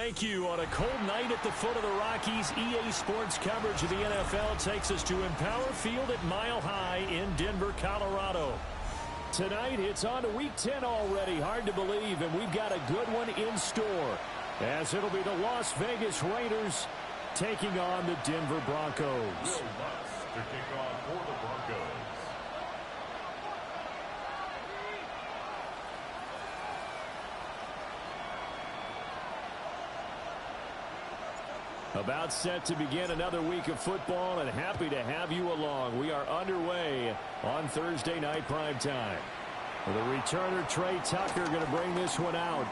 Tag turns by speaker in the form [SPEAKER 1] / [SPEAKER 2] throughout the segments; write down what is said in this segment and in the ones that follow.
[SPEAKER 1] thank you. On a cold night at the foot of the Rockies, EA Sports coverage of the NFL takes us to Empower Field at Mile High in Denver, Colorado. Tonight, it's on to Week 10 already. Hard to believe, and we've got a good one in store, as it'll be the Las Vegas Raiders taking on the Denver Broncos.
[SPEAKER 2] Will Lutz to kick off for the Broncos.
[SPEAKER 1] About set to begin another week of football, and happy to have you along. We are underway on Thursday night primetime. The returner, Trey Tucker, going to bring this one out.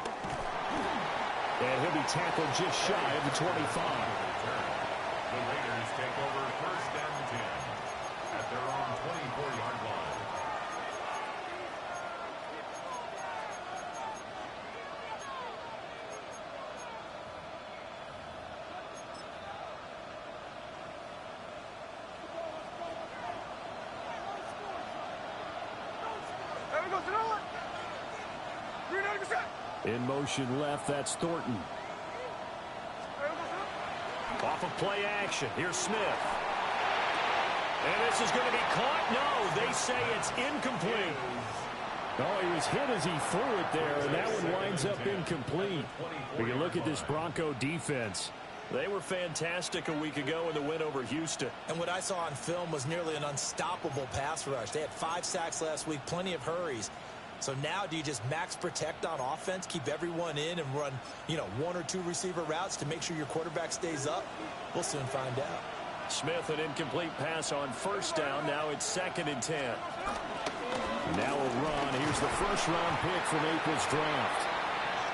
[SPEAKER 1] And he'll be tackled just shy of the 25.
[SPEAKER 2] The Raiders take over first and 10 at their own 24-yard line.
[SPEAKER 1] In motion left, that's Thornton. Off of play action, here's Smith. And this is going to be caught. No, they say it's incomplete. Oh, he was hit as he threw it there, and that one winds up incomplete. When you look at this Bronco defense, they were fantastic a week ago in the win over Houston.
[SPEAKER 3] And what I saw on film was nearly an unstoppable pass rush. They had 5 sacks last week, plenty of hurries. So now do you just max protect on offense, keep everyone in, and run, 1 or 2 receiver routes to make sure your quarterback stays up? We'll soon find out.
[SPEAKER 1] Smith, an incomplete pass on first down. Now it's 2nd and 10. Now a run. Here's the first-round pick from April's draft.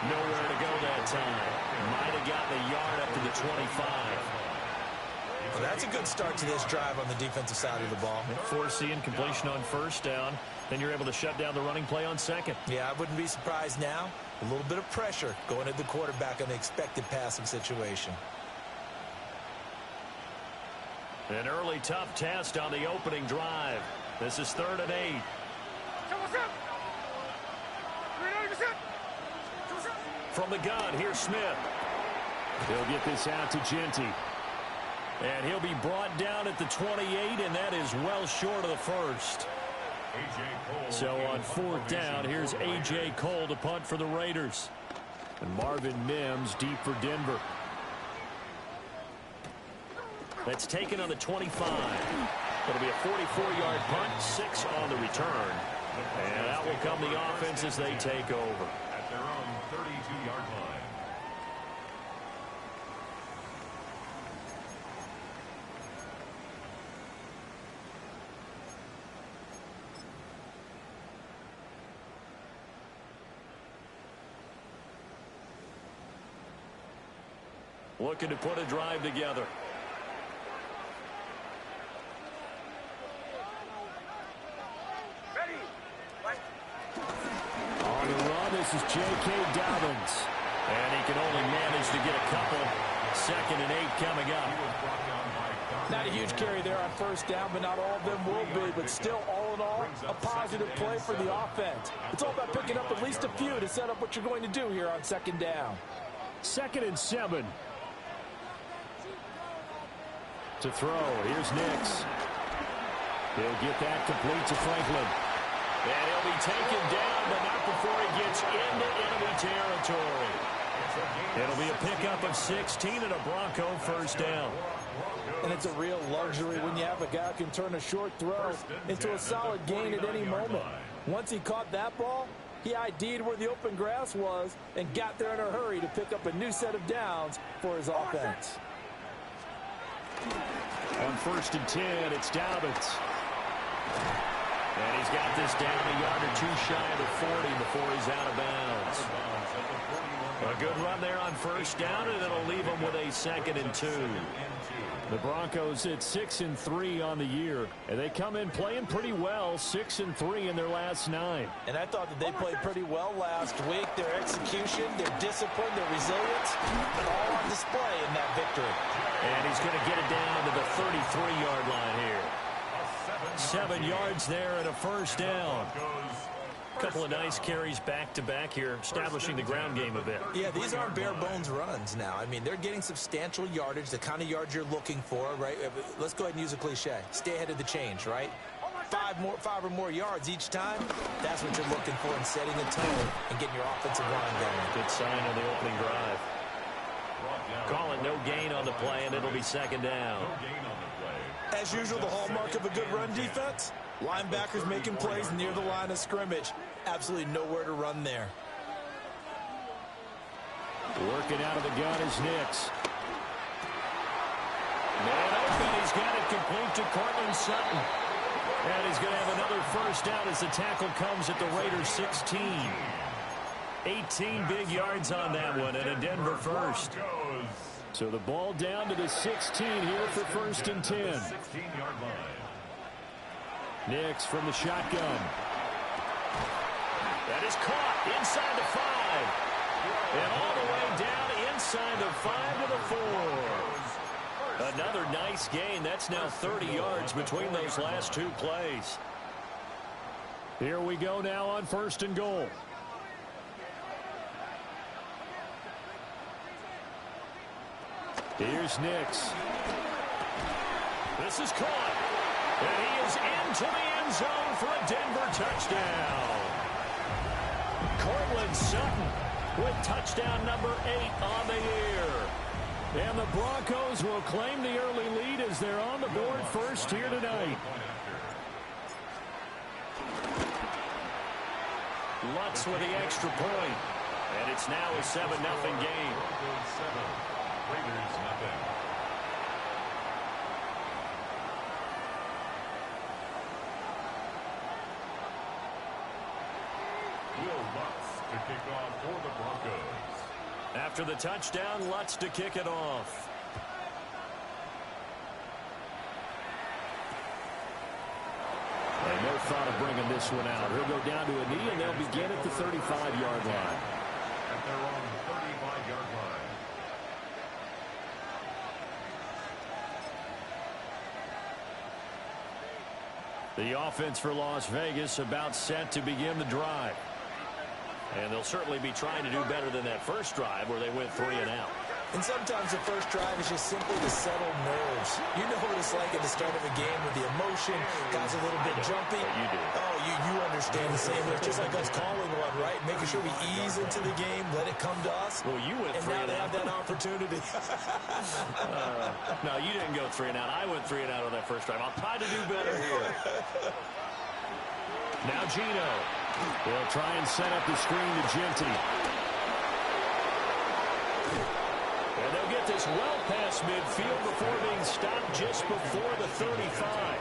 [SPEAKER 1] Nowhere to go that time. Might have gotten a yard up to the 25.
[SPEAKER 3] Well, that's a good start to this drive on the defensive side of the ball.
[SPEAKER 1] Forcing completion on first down. Then you're able to shut down the running play on second.
[SPEAKER 3] Yeah, I wouldn't be surprised now. A little bit of pressure going at the quarterback on the expected passing situation.
[SPEAKER 1] An early tough test on the opening drive. This is 3rd and 8. From the gun, here's Smith. He'll get this out to Genty. And he'll be brought down at the 28, and that is well short of the first. So on 4th down, here's A.J. Cole to punt for the Raiders. And Marvin Mims deep for Denver. That's taken on the 25. It'll be a 44-yard punt, 6 on the return. And out will come the offense as they take over.
[SPEAKER 2] At their own 32-yard line.
[SPEAKER 1] Looking to put a drive together. On the run, this is J.K. Dobbins. And he can only manage to get a couple. 2nd and 8 coming up.
[SPEAKER 4] Not a huge carry there on first down, but not all of them will be. But still, all in all, a positive play for the offense. It's all about picking up at least a few to set up what you're going to do here on 2nd down.
[SPEAKER 1] 2nd and 7. To throw. Here's Nix. He'll get that complete to Franklin. And he'll be taken down, but not before he gets into enemy territory. It'll be a pickup of 16 and a Bronco first down.
[SPEAKER 4] And it's a real luxury when you have a guy who can turn a short throw into a solid gain at any moment. Once he caught that ball, he ID'd where the open grass was and got there in a hurry to pick up a new set of downs for his offense.
[SPEAKER 1] On 1st and 10, it's Dobbins. And he's got this down a yard or 2 shy of the 40 before he's out of bounds. A good run there on first down, and it'll leave him with a 2nd and 2. The Broncos at 6-3 on the year, and they come in playing pretty well, 6-3 in their last 9.
[SPEAKER 3] And I thought that they played pretty well last week. Their execution, their discipline, their resilience, all on display in that victory.
[SPEAKER 1] And he's going to get it down to the 33-yard line here. 7 yards there and a first down. couple of nice carries back-to-back here, establishing the ground game a bit.
[SPEAKER 3] Yeah, these aren't bare-bones runs now. I mean, they're getting substantial yardage, the kind of yards you're looking for, right? Let's go ahead and use a cliche. Stay ahead of the change, right? Five or more yards each time, that's what you're looking for in setting a tone and getting your offensive line going.
[SPEAKER 1] Good sign on the opening drive. Call it no gain on the play, and it'll be second down.
[SPEAKER 3] As usual, the hallmark of a good run defense, linebackers making plays near the line of scrimmage. Absolutely nowhere to run there.
[SPEAKER 1] Working out of the gun is Nix. Man open, he's got it complete to Courtland Sutton. And he's going to have another first down as the tackle comes at the Raiders' 16. 18 big yards on that one, and a Denver first. So the ball down to the 16 here for first and 10. Nix from the shotgun. That is caught inside the 5. And all the way down inside the 5 to the 4. Another nice gain. That's now 30 yards between those last two plays. Here we go now on first and goal. Here's Nix. This is caught. And he is into the end zone for a Denver touchdown. Courtland Sutton with touchdown number 8 on the year. And the Broncos will claim the early lead as they're on the board first here tonight. Lutz with the extra point. And it's now a 7-0 game. Raiders nothing.
[SPEAKER 2] Will Lutz to kick off for the Broncos.
[SPEAKER 1] After the touchdown, Lutz to kick it off. And no thought of bringing this one out. He'll go down to a knee, and they'll begin at the 35-yard line.
[SPEAKER 2] At their own 35-yard line.
[SPEAKER 1] The offense for Las Vegas about set to begin the drive. And they'll certainly be trying to do better than that first drive where they went 3 and out.
[SPEAKER 3] And sometimes the first drive is just simply to settle nerves. You know what it's like at the start of a game with the emotion, guys a little bit jumpy.
[SPEAKER 1] You do.
[SPEAKER 3] Oh, you understand the same. It's just like us calling one, right? Making sure we ease into the game, let it come to us.
[SPEAKER 1] Well, you went 3
[SPEAKER 3] and
[SPEAKER 1] and
[SPEAKER 3] now they
[SPEAKER 1] out.
[SPEAKER 3] have that opportunity.
[SPEAKER 1] No, you didn't go 3 and out. I went 3 and out on that first drive. I'll try to do better here. Now Gino. They'll try and set up the screen to Genty. And they'll get this well past midfield before being stopped just before the 35.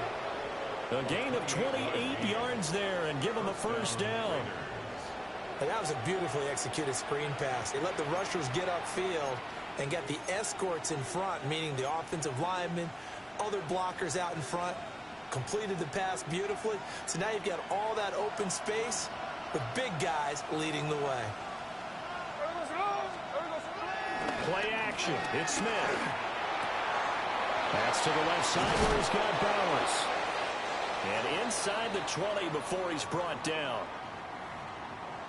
[SPEAKER 1] A gain of 28 yards there and give them a first down.
[SPEAKER 3] And that was a beautifully executed screen pass. They let the rushers get upfield and got the escorts in front, meaning the offensive linemen, other blockers out in front, completed the pass beautifully. So now you've got all that open space with big guys leading the way.
[SPEAKER 1] Play action. It's Smith. Pass to the left side where he's got Bowers. And inside the 20 before he's brought down.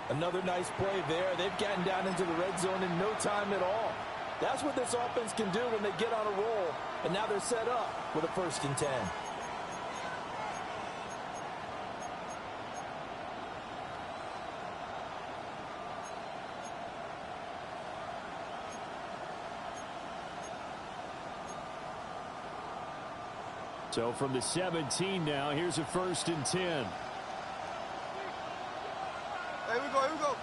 [SPEAKER 4] Another nice play there. They've gotten down into the red zone in no time at all. That's what this offense can do when they get on a roll. And now they're set up with a first and 10.
[SPEAKER 1] So from the 17 now, here's a first and 10.
[SPEAKER 5] Here we go, here we go.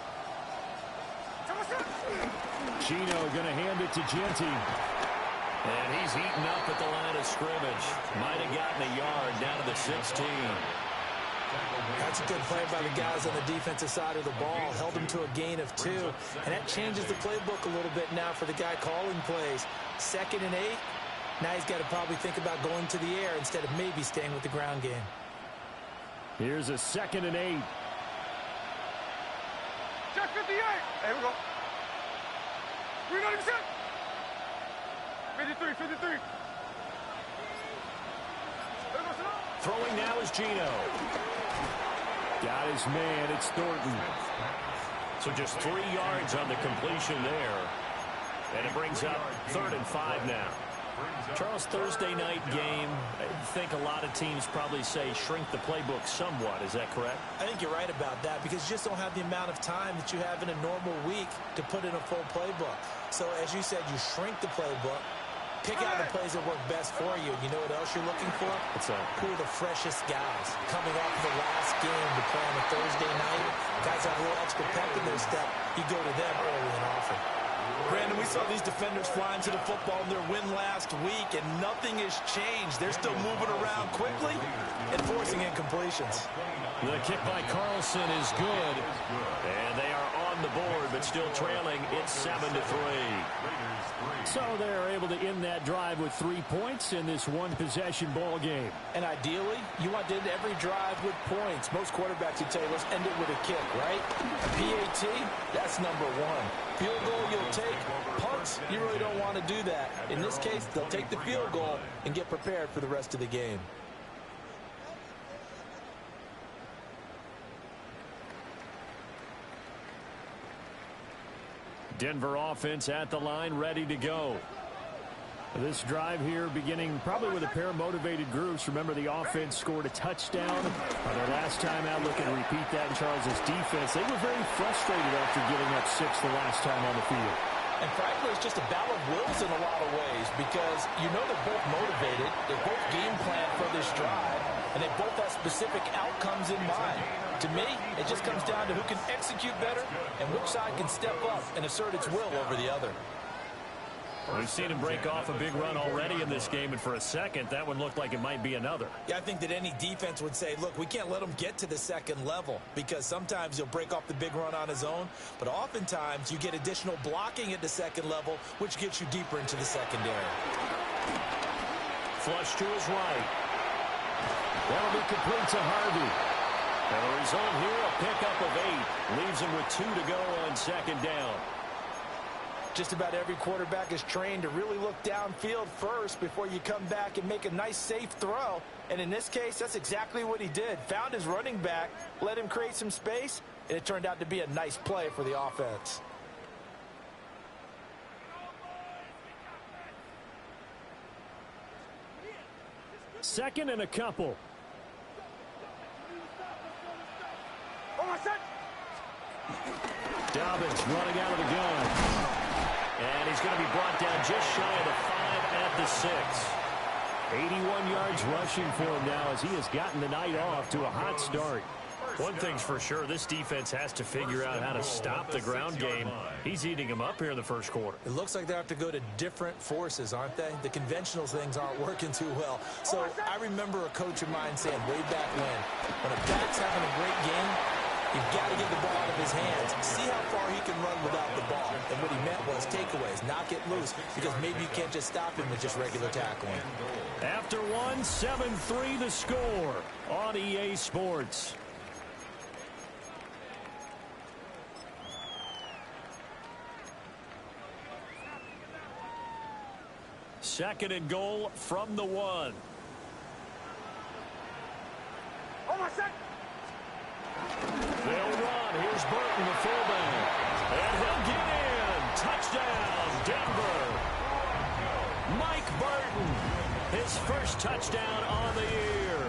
[SPEAKER 1] Gino going to hand it to Genty. And he's eaten up at the line of scrimmage. Might have gotten a yard down to the 16.
[SPEAKER 3] That's a good play by the guys on the defensive side of the ball. Held them to a gain of 2. And that changes the playbook a little bit now for the guy calling plays. 2nd and 8. Now he's got to probably think about going to the air instead of maybe staying with the ground game.
[SPEAKER 1] Here's a 2nd and 8.
[SPEAKER 5] Check 58. Here we go. We got him set. 53, 53. There we go,
[SPEAKER 1] Throwing now is Gino. Got his man. It's Thornton. So just 3 yards on the completion there. And it brings up 3rd and 5 now. Charles, Thursday night game, I think a lot of teams probably say shrink the playbook somewhat. Is that correct?
[SPEAKER 3] I think you're right about that because you just don't have the amount of time that you have in a normal week to put in a full playbook. So as you said, you shrink the playbook, pick out the plays that work best for you. You know what else you're looking for?
[SPEAKER 1] What's that?
[SPEAKER 3] Who are the freshest guys coming off of the last game to play on a Thursday night? Guys have a little extra pep in their step. You go to them early and often.
[SPEAKER 4] Brandon, we saw these defenders flying to the football in their win last week, and nothing has changed. They're still moving around quickly and forcing incompletions.
[SPEAKER 1] The kick by Carlson is good. And they are on the board, but still trailing. It's 7-3. So they're able to end that drive with 3 points in this one-possession ball game.
[SPEAKER 4] And ideally, you want to end every drive with points. Most quarterbacks would tell you, let's end it with a kick, right? PAT, that's number 1. Field goal you'll take. Punts, you really don't want to do that. In this case, they'll take the field goal and get prepared for the rest of the game.
[SPEAKER 1] Denver offense at the line, ready to go. This drive here beginning probably with a pair of motivated groups. Remember, the offense scored a touchdown on their last time out. Looking to repeat that in Charles's defense. They were very frustrated after giving up 6 the last time on the field.
[SPEAKER 4] And frankly, it's just a battle of wills in a lot of ways because you know they're both motivated. They're both game planned for this drive, and they both have specific outcomes in mind. To me, it just comes down to who can execute better and which side can step up and assert its will over the other.
[SPEAKER 1] We've seen him break off a big run already in this game, and for a second, that one looked like it might be another.
[SPEAKER 3] Yeah, I think that any defense would say, look, we can't let him get to the second level because sometimes he'll break off the big run on his own, but oftentimes you get additional blocking at the second level, which gets you deeper into the secondary.
[SPEAKER 1] Flush to his right. That'll be complete to Harvey. And the result here, a pickup of 8. Leaves him with 2 to go on second down.
[SPEAKER 4] Just about every quarterback is trained to really look downfield first before you come back and make a nice, safe throw. And in this case, that's exactly what he did. Found his running back, let him create some space, and it turned out to be a nice play for the offense.
[SPEAKER 1] Second and a couple. Dobbins running out of the gun. And he's going to be brought down just shy of the 5 at the 6. 81 yards rushing for him now as he has gotten the night off to a hot start. One thing's for sure, this defense has to figure out how to stop the ground game. He's eating them up here in the first quarter.
[SPEAKER 3] It looks like they have to go to different forces, aren't they? The conventional things aren't working too well. So I remember a coach of mine saying way back when a back's having a great game, you've got to get the ball out of his hands. See how far he can run without the ball. And what he meant was takeaways, knock it loose, because maybe you can't just stop him with just regular tackling.
[SPEAKER 1] After one, 7-3 the score on EA Sports. Second and goal from the 1. They'll run. Here's Burton, the fullback. And he'll get in. Touchdown, Denver. Mike Burton, his first touchdown on the year.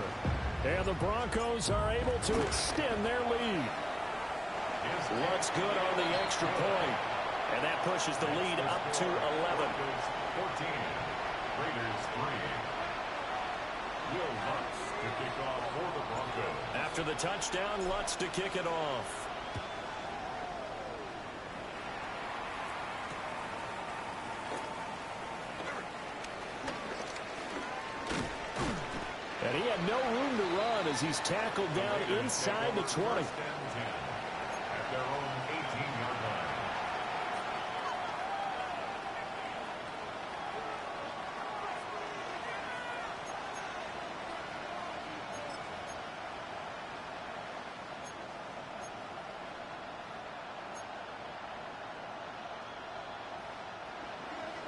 [SPEAKER 1] And the Broncos are able to extend their lead. Looks good on the extra point. And that pushes the lead up to 11.
[SPEAKER 2] 14. Raiders 3. Will Lutz to kick off for the Broncos.
[SPEAKER 1] After the touchdown, Lutz to kick it off. And he had no room to run as he's tackled down inside the 20.
[SPEAKER 2] At their own 18-yard line.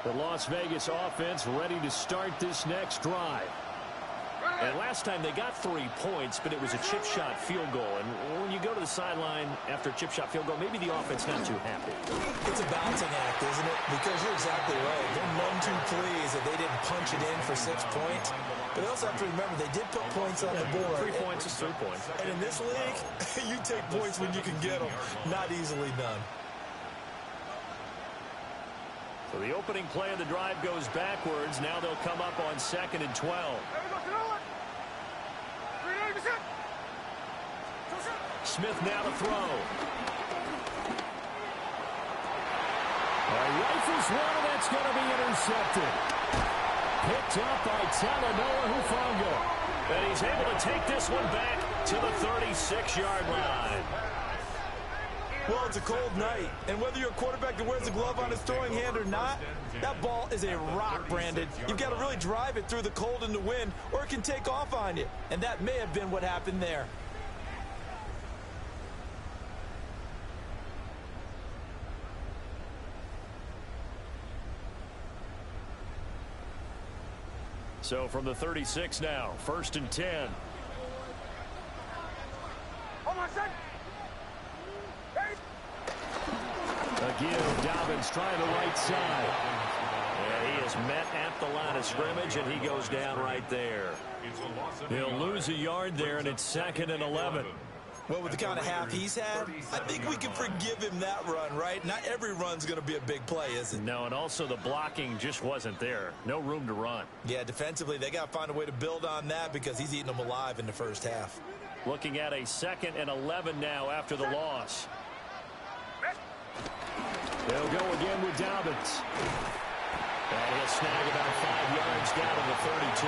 [SPEAKER 1] The Las Vegas offense ready to start this next drive. And last time they got 3 points, but it was a chip shot field goal. And when you go to the sideline after a chip shot field goal, maybe the offense not too happy.
[SPEAKER 3] It's a balancing act, isn't it? Because you're exactly right. They're none too pleased that they didn't punch it in for 6 points. But they also have to remember they did put points on the board.
[SPEAKER 1] 3 points is 3 points.
[SPEAKER 3] And in this league, you take points when you can get them. Not easily done.
[SPEAKER 1] So the opening play of the drive goes backwards. Now they'll come up on 2nd and 12. Smith now to throw. Rifles one, and that's going to be intercepted. Picked up by Talanoa Hufanga. And he's able to take this one back to the 36-yard line.
[SPEAKER 3] Well, it's a cold night, and whether you're a quarterback that wears a glove on his throwing hand or not, that ball is a rock, Brandon. You've got to really drive it through the cold and the wind, or it can take off on you. And that may have been what happened there.
[SPEAKER 1] So from the 36 now, 1st and 10. Again, Dobbins trying the right side. And he is met at the line of scrimmage, and he goes down right there. He'll lose a yard there, and it's 2nd and 11.
[SPEAKER 3] Well, with the kind of half he's had, I think we can forgive him that run, right? Not every run's going to be a big play, is it?
[SPEAKER 1] No, and also the blocking just wasn't there. No room to run.
[SPEAKER 3] Yeah, defensively, they got to find a way to build on that because he's eating them alive in the first half.
[SPEAKER 1] Looking at a 2nd and 11 now after the loss. They'll go again with Dobbins. And he'll snag about 5 yards down to the 32.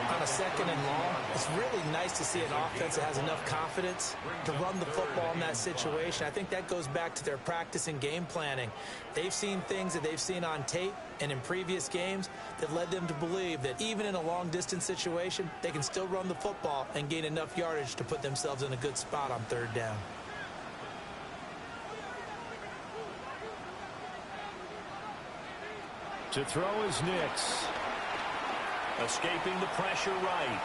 [SPEAKER 3] On a 2nd and long, it's really nice to see an offense that has enough confidence to run the football in that situation. I think that goes back to their practice and game planning. They've seen things that they've seen on tape and in previous games that led them to believe that even in a long-distance situation, they can still run the football and gain enough yardage to put themselves in a good spot on 3rd down.
[SPEAKER 1] To throw is Nix. Escaping the pressure right.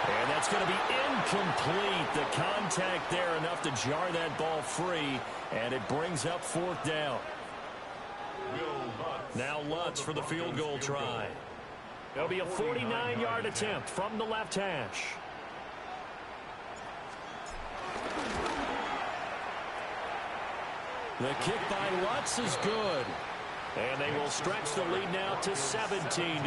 [SPEAKER 1] And that's going to be incomplete. The contact there enough to jar that ball free. And it brings up 4th down. Now Lutz for the field goal try. There'll be a 49-yard attempt from the left hash. The kick by Lutz is good. And they will stretch the lead now to 17-3.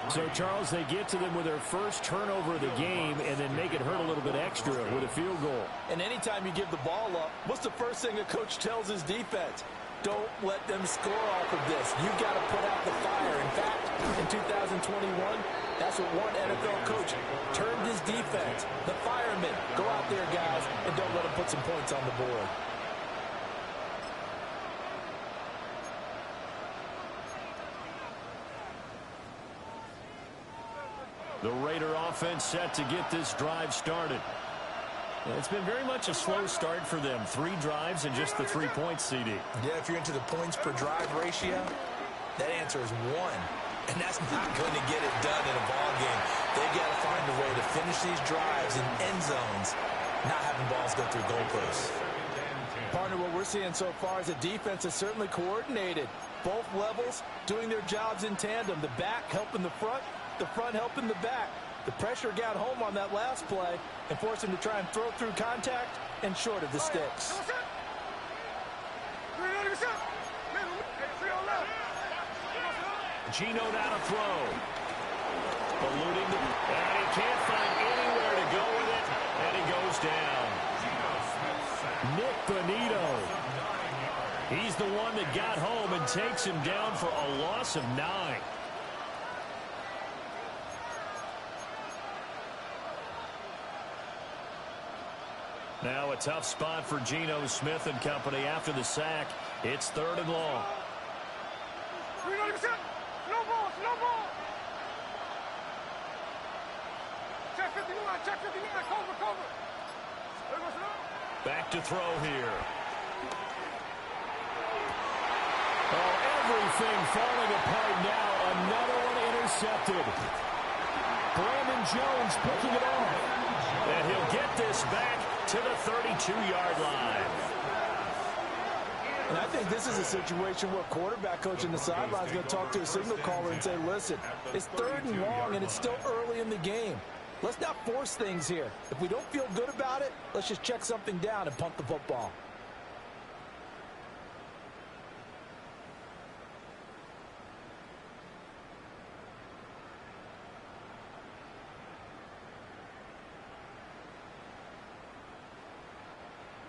[SPEAKER 1] So, Charles, they get to them with their first turnover of the game and then make it hurt a little bit extra with a field goal.
[SPEAKER 4] And anytime you give the ball up, what's the first thing a coach tells his defense? Don't let them score off of this. You've got to put out the fire. In fact, in 2021, that's what one NFL coach termed his defense. The firemen. Go out there, guys, and don't let them put some points on the board.
[SPEAKER 1] The Raider offense set to get this drive started. It's been very much a slow start for them. 3 drives and just the 3 points, CD.
[SPEAKER 3] Yeah, if you're into the points per drive ratio, that answer is 1. And that's not going to get it done in a ball game. They've got to find a way to finish these drives in end zones, not having balls go through goalposts.
[SPEAKER 4] Partner, what we're seeing so far is the defense is certainly coordinated. Both levels doing their jobs in tandem. The back helping the front helping the back. The pressure got home on that last play and forced him to try and throw through contact and short of the sticks.
[SPEAKER 1] Geno now to throw. Eluding the... And he can't find anywhere to go with it. And he goes down. Nick Bonito. He's the one that got home and takes him down for a loss of 9. Now a tough spot for Geno Smith and company after the sack. It's 3rd and long.
[SPEAKER 5] No ball. Check 59, cover.
[SPEAKER 1] Back to throw here. Oh, everything falling apart now. Another one intercepted. Brandon Jones picking it off. And he'll get this back to the 32-yard line.
[SPEAKER 4] And I think this is a situation where quarterback coach in the sideline is going to talk to a signal caller and say, listen, it's 3rd and long and it's still early in the game. Let's not force things here. If we don't feel good about it, let's just check something down and punt the football.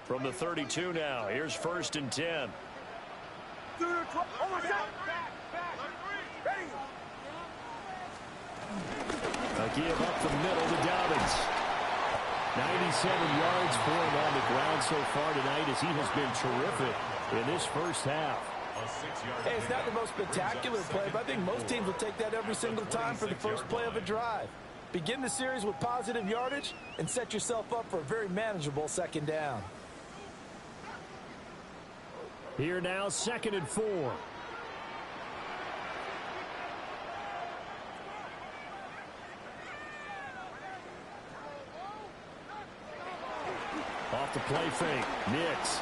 [SPEAKER 1] From the 32 now, here's 1st and 10.
[SPEAKER 5] A
[SPEAKER 1] give up the middle to Dobbins. 97 yards for him on the ground so far tonight as he has been terrific in this first half.
[SPEAKER 4] Hey, it's not the most spectacular play, but I think most teams will take that every single time for the first play of a drive. Begin the series with positive yardage and set yourself up for a very manageable 2nd down.
[SPEAKER 1] Here now, 2nd and 4. Off the play fake, Nix.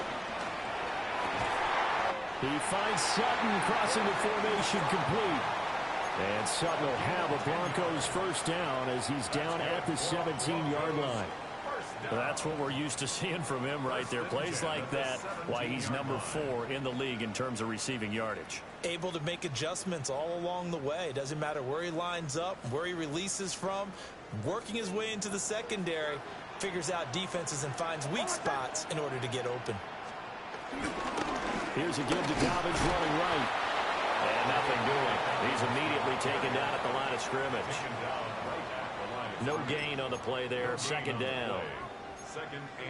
[SPEAKER 1] He finds Sutton crossing the formation complete. And Sutton will have a Broncos 1st down as he's down at the 17-yard line. Well, that's what we're used to seeing from him right there. Plays like that, why he's number 4 in the league in terms of receiving yardage.
[SPEAKER 3] Able to make adjustments all along the way. Doesn't matter where he lines up, where he releases from. Working his way into the secondary, figures out defenses and finds weak spots in order to get open.
[SPEAKER 1] Here's a give to Dobbins running right. And nothing doing. He's immediately taken down at the line of scrimmage. No gain on the play there. 2nd down.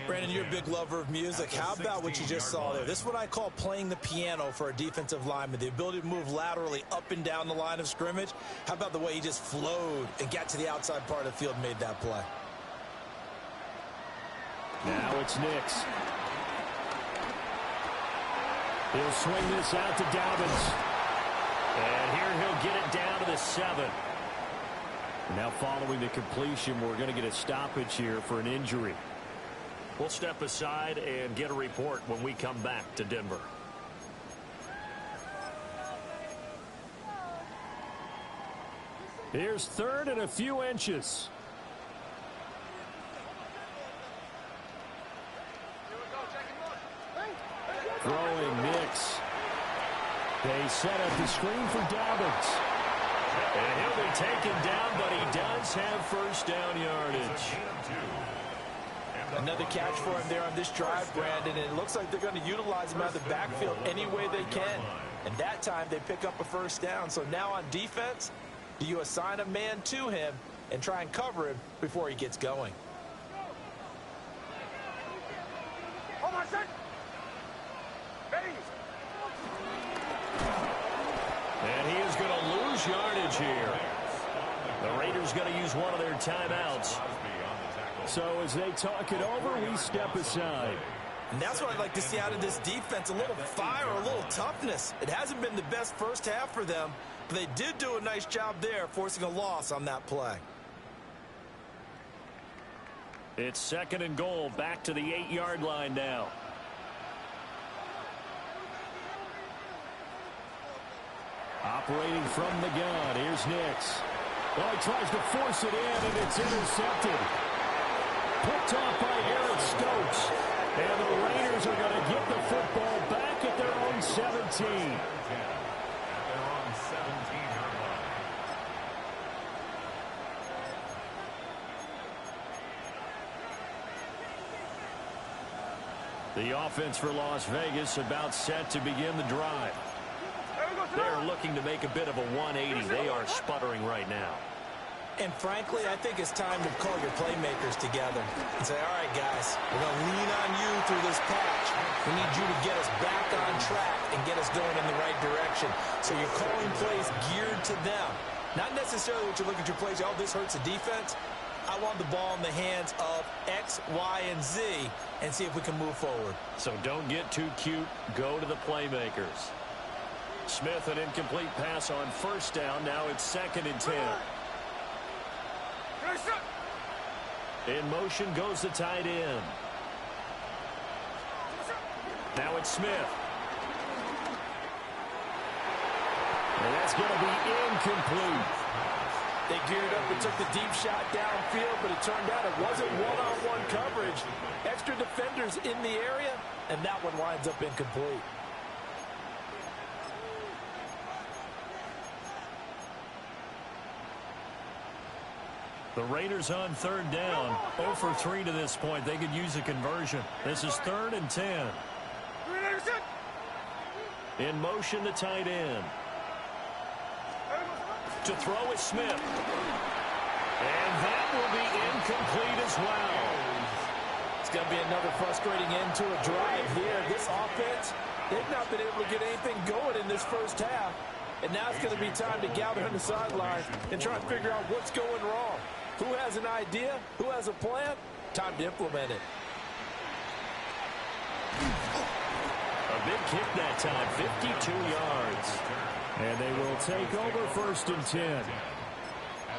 [SPEAKER 3] Brandon, you're a big lover of music. How about what you just saw there? This is what I call playing the piano for a defensive lineman. The ability to move laterally up and down the line of scrimmage. How about the way he just flowed and got to the outside part of the field and made that play?
[SPEAKER 1] Now it's Nix. He'll swing this out to Dobbins. And here he'll get it down to the 7. Now following the completion, we're going to get a stoppage here for an injury. We'll step aside and get a report when we come back to Denver. Here's 3rd and a few inches. Throwing Nix. They set up the screen for Dobbins. And he'll be taken down, but he does have 1st down yardage.
[SPEAKER 4] Another catch for him there on this drive, Brandon, and it looks like they're going to utilize him out of the backfield any way they can. And that time they pick up a 1st down. So now on defense, do you assign a man to him and try and cover him before he gets going?
[SPEAKER 5] Hold on, set.
[SPEAKER 1] And he is going to lose yardage here. The Raiders going to use one of their timeouts. So as they talk it over, we step aside.
[SPEAKER 3] And that's what I'd like to see out of this defense, a little fire, a little toughness. It hasn't been the best first half for them, but they did do a nice job there, forcing a loss on that play.
[SPEAKER 1] It's 2nd and goal, back to the 8-yard line now. Operating from the gun, here's Nix. Well, he tries to force it in, and it's intercepted. Picked off by Eric Stokes. And the Raiders are going to get the football back at their own 17. The offense for Las Vegas about set to begin the drive. They're looking to make a bit of a 180. They are sputtering right now.
[SPEAKER 3] And frankly, I think it's time to call your playmakers together and say, all right, guys, we're going to lean on you through this patch. We need you to get us back on track and get us going in the right direction. So you're calling plays geared to them. Not necessarily what you look at your plays, oh, this hurts the defense. I want the ball in the hands of X, Y, and Z and see if we can move forward.
[SPEAKER 1] So don't get too cute. Go to the playmakers. Smith, an incomplete pass on first down. Now it's 2nd and 10. In motion goes the tight end. Now it's Smith. And that's going to be incomplete.
[SPEAKER 4] They geared up and took the deep shot downfield, but it turned out it wasn't one-on-one coverage. Extra defenders in the area, and that one winds up incomplete.
[SPEAKER 1] The Raiders on 3rd down. 0 for 3 to this point. They could use a conversion. This is 3rd and 10. In motion, the tight end. To throw is Smith. And that will be incomplete as well.
[SPEAKER 4] It's going to be another frustrating end to a drive here. This offense, they've not been able to get anything going in this first half. And now it's going to be time to gather on the sidelines and try and figure out what's going wrong. Who has an idea? Who has a plan? Time to implement it.
[SPEAKER 1] A big kick that time, 52 yards. And they will take over 1st and 10.
[SPEAKER 2] At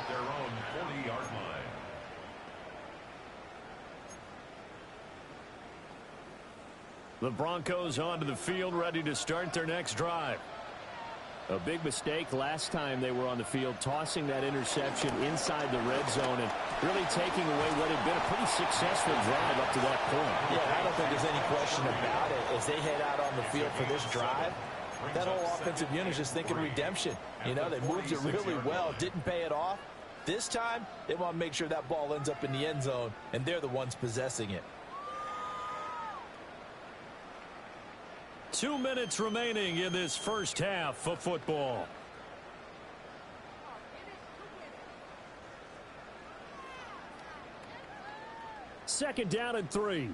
[SPEAKER 2] their own 40-yard line.
[SPEAKER 1] The Broncos onto the field, ready to start their next drive. A big mistake last time they were on the field, tossing that interception inside the red zone and really taking away what had been a pretty successful drive up to that point.
[SPEAKER 4] Yeah, I don't think there's any question about it. As they head out on the field for this drive, that whole offensive unit is just thinking redemption. You know, they moved it really well, didn't pay it off. This time, they want to make sure that ball ends up in the end zone, and they're the ones possessing it.
[SPEAKER 1] 2 minutes remaining in this first half of football. Second down and 3.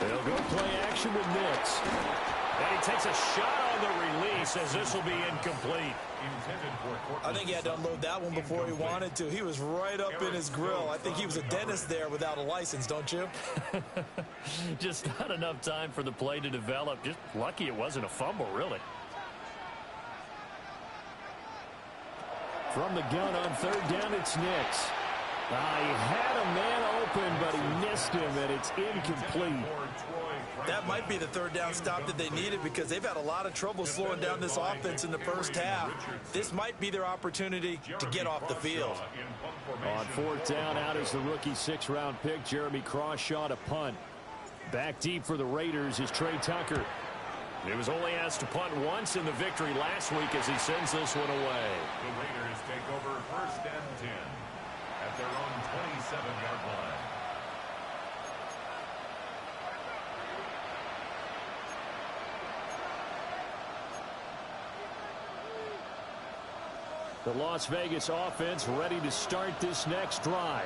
[SPEAKER 1] They'll go play action with Nix. And he takes a shot on the release as this will be incomplete.
[SPEAKER 3] I think he had to unload that one before he wanted to. He was right up in his grill. I think he was a dentist there without a license, don't you?
[SPEAKER 1] Just not enough time for the play to develop. Just lucky it wasn't a fumble, really. From the gun on 3rd down, it's Nix. He had a man open, but he missed him, and it's incomplete.
[SPEAKER 3] That might be the 3rd down stop that they needed because they've had a lot of trouble slowing down this offense in the first half. This might be their opportunity to get off the field.
[SPEAKER 1] On 4th down, out is the rookie 6th-round pick, Jeremy Crawshaw, to punt. Back deep for the Raiders is Trey Tucker. He was only asked to punt once in the victory last week as he sends this one away.
[SPEAKER 2] The Raiders take over 1st and 10 at their own 27-yard line.
[SPEAKER 1] The Las Vegas offense ready to start this next drive.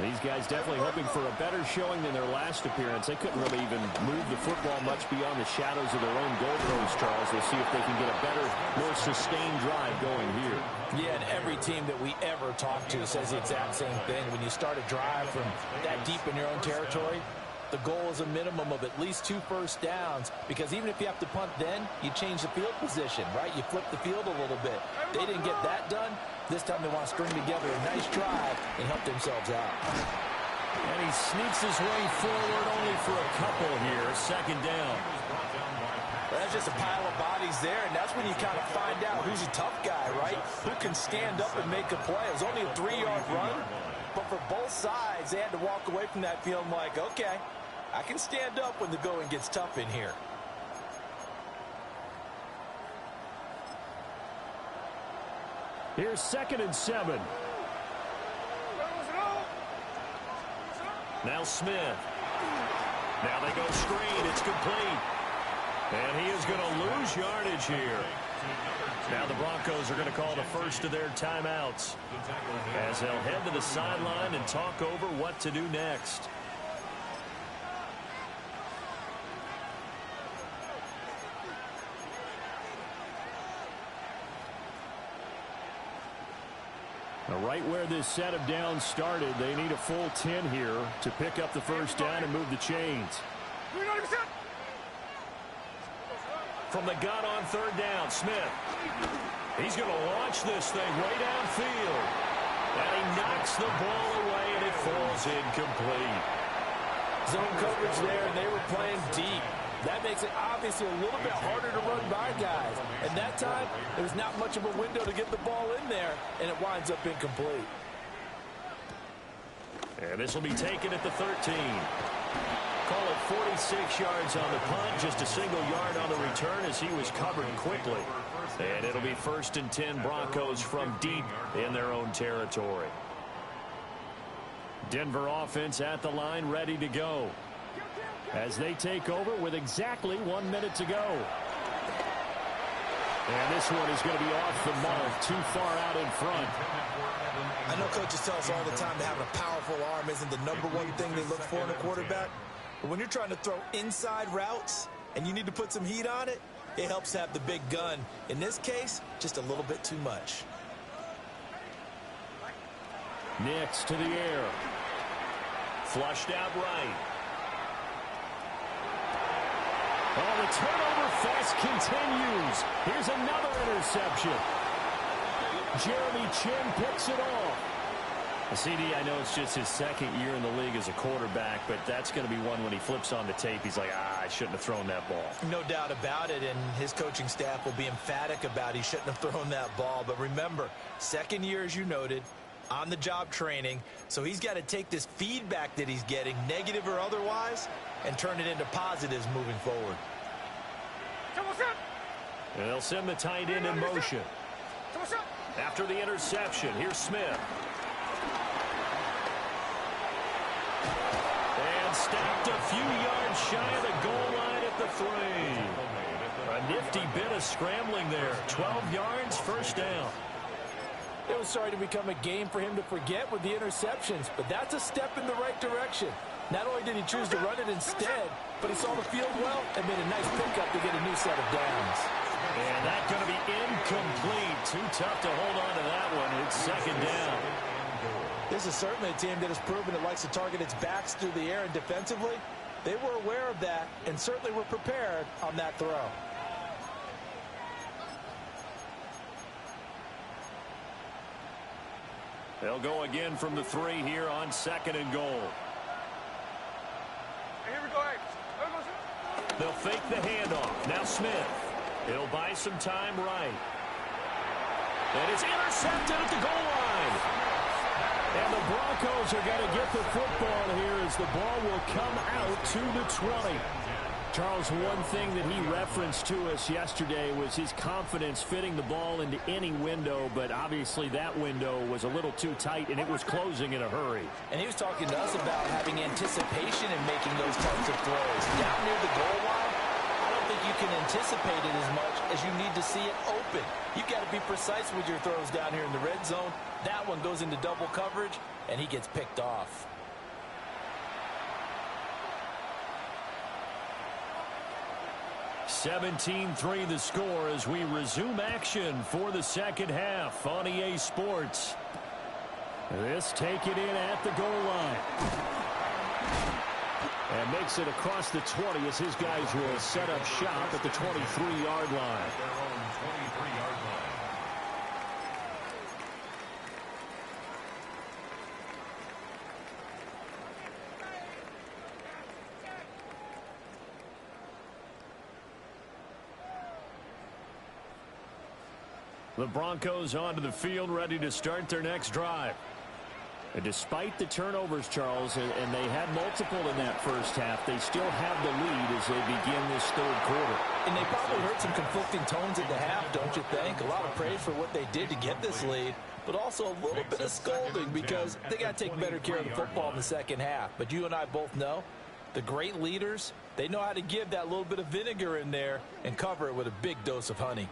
[SPEAKER 1] These guys definitely hoping for a better showing than their last appearance. They couldn't really even move the football much beyond the shadows of their own goalpost, Charles. We'll see if they can get a better, more sustained drive going here.
[SPEAKER 4] Yeah, and every team that we ever talk to says the exact same thing. When you start a drive from that deep in your own territory, the goal is a minimum of at least 2 first downs, because even if you have to punt then, you change the field position, right? You flip the field a little bit. They didn't get that done. This time they want to string together a nice drive and help themselves out.
[SPEAKER 1] And he sneaks his way forward only for a couple here. 2nd down.
[SPEAKER 4] Well, that's just a pile of bodies there, and that's when you kind of find out who's a tough guy, right? Who can stand up and make a play. It was only a 3-yard run, but for both sides, they had to walk away from that feeling like, okay, I can stand up when the going gets tough in here.
[SPEAKER 1] Here's 2nd and 7. Now Smith. Now they go screen. It's complete. And he is going to lose yardage here. Now the Broncos are going to call the first of their timeouts as they'll head to the sideline and talk over what to do next. Right where this set of downs started, they need a full 10 here to pick up the first down and move the chains. From the gun on third down, Smith. He's going to launch this thing way downfield. And he knocks the ball away, and it falls incomplete.
[SPEAKER 4] Zone coverage there, and they were playing deep. That makes it obviously a little bit harder to run by guys. And that time, there's not much of a window to get the ball in there, and it winds up incomplete.
[SPEAKER 1] And this will be taken at the 13. Call it 46 yards on the punt, just a single yard on the return as he was covered quickly. And it'll be 1st and 10 Broncos from deep in their own territory. Denver offense at the line, ready to go, as they take over with exactly 1 minute to go. And this one is going to be off the mark, too far out in front.
[SPEAKER 3] I know coaches tell us all the time that having a powerful arm isn't the #1 thing they look for in a quarterback. But when you're trying to throw inside routes and you need to put some heat on it, it helps have the big gun. In this case, just a little bit too much.
[SPEAKER 1] Nix to the air. Flushed out right. Oh, the turnover fest continues. Here's another interception. Jeremy Chinn picks it off. CD, I know it's just his second year in the league as a quarterback, but that's going to be one when he flips on the tape. He's like, I shouldn't have thrown that ball.
[SPEAKER 3] No doubt about it, and his coaching staff will be emphatic about he shouldn't have thrown that ball. But remember, second year, as you noted, on-the-job training, so he's got to take this feedback that he's getting, negative or otherwise, and turn it into positives moving forward.
[SPEAKER 1] And they'll send the tight end in motion. After the interception, here's Smith. And stopped a few yards shy of the goal line at the 3. A nifty bit of scrambling there. 12 yards, first down.
[SPEAKER 4] It was starting to become a game for him to forget with the interceptions, but that's a step in the right direction. Not only did he choose to run it instead, but he saw the field well and made a nice pickup to get a new set of downs.
[SPEAKER 1] And that's going to be incomplete. Too tough to hold on to that one. It's second down.
[SPEAKER 3] This is certainly a team that has proven it likes to target its backs through the air, and defensively, they were aware of that and certainly were prepared on that throw.
[SPEAKER 1] They'll go again from the 3 here on 2nd and goal.
[SPEAKER 5] Here we go.
[SPEAKER 1] They'll fake the handoff. Now Smith. He'll buy some time right. And it's intercepted at the goal line. And the Broncos are going to get the football here as the ball will come out to the 20. Charles, one thing that he referenced to us yesterday was his confidence fitting the ball into any window, but obviously that window was a little too tight, and it was closing in a hurry.
[SPEAKER 4] And he was talking to us about having anticipation in making those types of throws. Down near the goal line, I don't think you can anticipate it as much as you need to see it open. You've got to be precise with your throws down here in the red zone. That one goes into double coverage, and he gets picked off.
[SPEAKER 1] 17-3 the score as we resume action for the second half on EA Sports. This take it in at the goal line. And makes it across the 20 as his guys will set up shop at the 23-yard line. The Broncos onto the field, ready to start their next drive. And despite the turnovers, Charles, and they had multiple in that first half, they still have the lead as they begin this third quarter.
[SPEAKER 4] And they probably heard some conflicting tones at the half, don't you think? A lot of praise for what they did to get this lead, but also a little bit of scolding because they got to take better care of the football in the second half. But you and I both know the great leaders, they know how to give that little bit of vinegar in there and cover it with a big dose of honey.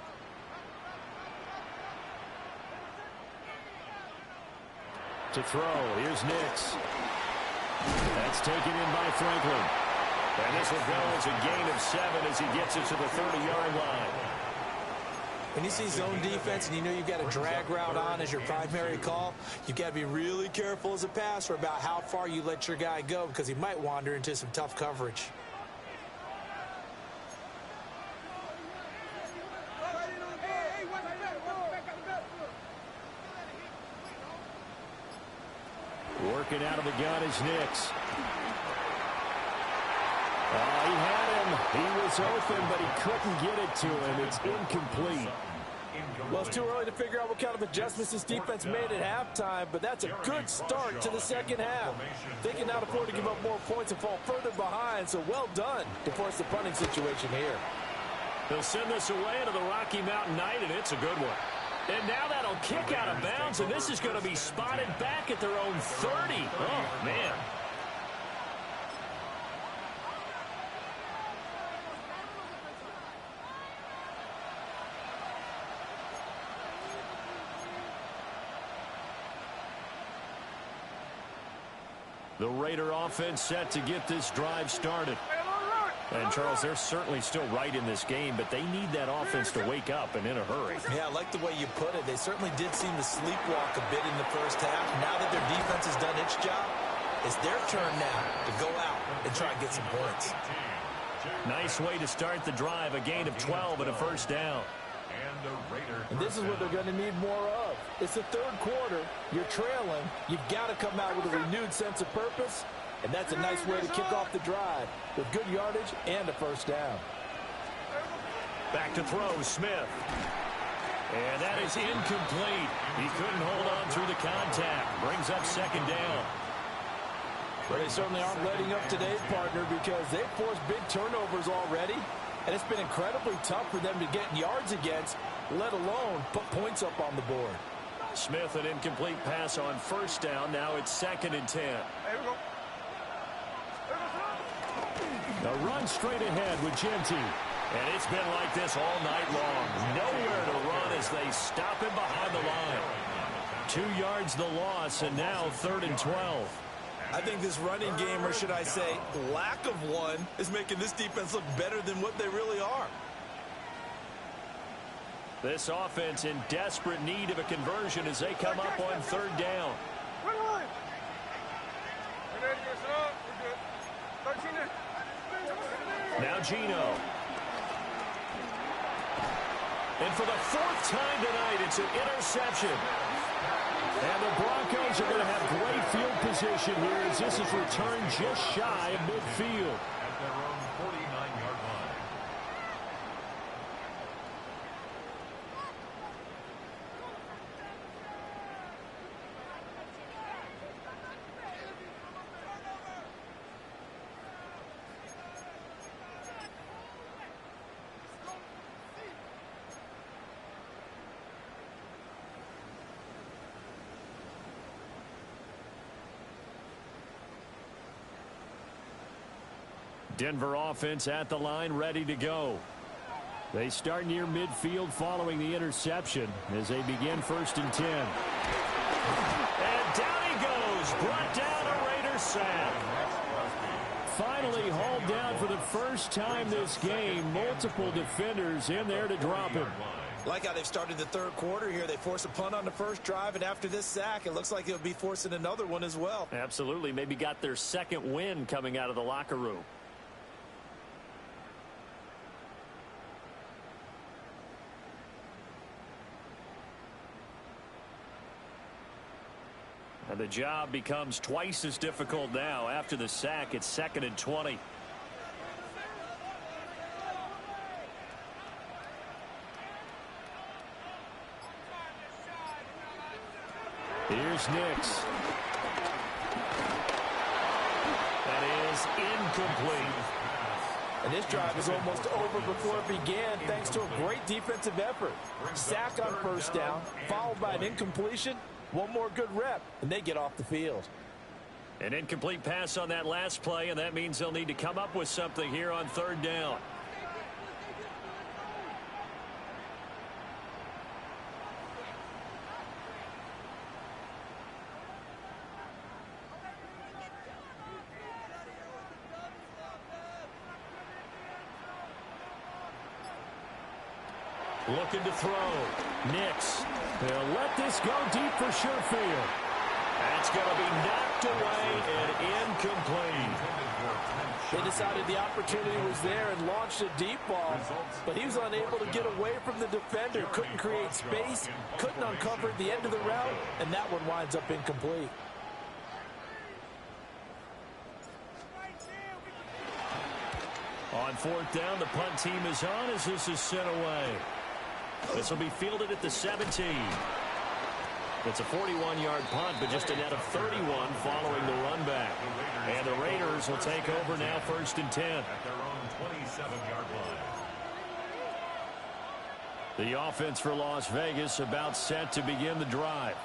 [SPEAKER 1] To throw, here's Nix. That's taken in by Franklin. And this will go as a gain of 7 as he gets it to the 30-yard line.
[SPEAKER 3] When you see zone defense and you know you've got a drag route on as your primary call, you've got to be really careful as a passer about how far you let your guy go because he might wander into some tough coverage.
[SPEAKER 1] Working out of the gun is Nix. Oh, he had him. He was open, but he couldn't get it to him. It's incomplete.
[SPEAKER 4] Well, it's too early to figure out what kind of adjustments this defense made at halftime, but that's a good start to the second half. They can now afford to give up more points and fall further behind, so well done to force the punting situation here.
[SPEAKER 1] They'll send this away to the Rocky Mountain Knight, and it's a good one. And now that'll kick out of bounds, and this is going to be spotted back at their own 30. Oh, man. The Raider offense set to get this drive started. And, Charles, they're certainly still right in this game, but they need that offense to wake up and in a hurry.
[SPEAKER 3] Yeah, I like the way you put it. They certainly did seem to sleepwalk a bit in the first half. Now that their defense has done its job, it's their turn now to go out and try and get some points.
[SPEAKER 1] Nice way to start the drive, a gain of 12 and a first down.
[SPEAKER 4] And this is what they're going to need more of. It's the third quarter. You're trailing. You've got to come out with a renewed sense of purpose. And that's a nice way to kick off the drive with good yardage and a first down.
[SPEAKER 1] Back to throw, Smith. And that is incomplete. He couldn't hold on through the contact. Brings up second down.
[SPEAKER 4] But they certainly aren't letting up today, partner, because they've forced big turnovers already. And it's been incredibly tough for them to get yards against, let alone put points up on the board.
[SPEAKER 1] Smith, an incomplete pass on first down. Now it's 2nd and 10.
[SPEAKER 5] Here we go.
[SPEAKER 1] A run straight ahead with Genty. And it's been like this all night long. Nowhere to run as they stop him behind the line. 2 yards the loss, and now 3rd and 12.
[SPEAKER 3] I think this running game, or should I say lack of one, is making this defense look better than what they really are.
[SPEAKER 1] This offense in desperate need of a conversion as they come up on 3rd down. Now Geno. And for the 4th time tonight, it's an interception. And the Broncos are going to have great field position here as this is returned just shy of midfield.
[SPEAKER 2] At their own 49-yard line.
[SPEAKER 1] Denver offense at the line, ready to go. They start near midfield following the interception as they begin 1st and 10. And down he goes, brought down a Raider sack. Finally hauled down for the first time this game. Multiple defenders in there to drop him.
[SPEAKER 3] Like how they've started the 3rd quarter here. They force a punt on the first drive, and after this sack, it looks like they'll be forcing another one as well.
[SPEAKER 1] Absolutely. Maybe got their 2nd win coming out of the locker room. And the job becomes twice as difficult now. After the sack, it's 2nd and 20. Here's Nix. That is incomplete.
[SPEAKER 4] And this drive is almost over before it began thanks to a great defensive effort. Sack on first down, followed by an incompletion. One more good rep, and they get off the field.
[SPEAKER 1] An incomplete pass on that last play, and that means they'll need to come up with something here on 3rd down. Looking to throw. Nix. They'll let this go deep for Sherfield. That's going to be knocked away and incomplete.
[SPEAKER 4] They decided the opportunity was there and launched a deep ball, but he was unable to get away from the defender, couldn't create space, couldn't uncover the end of the route, and that one winds up incomplete.
[SPEAKER 1] On fourth down, the punt team is on as this is sent away. This will be fielded at the 17. It's a 41-yard punt, but just a net of 31 following the run back. And the Raiders will take over now, 1st and 10.
[SPEAKER 2] At their own 27-yard line.
[SPEAKER 1] The offense for Las Vegas about set to begin the drive.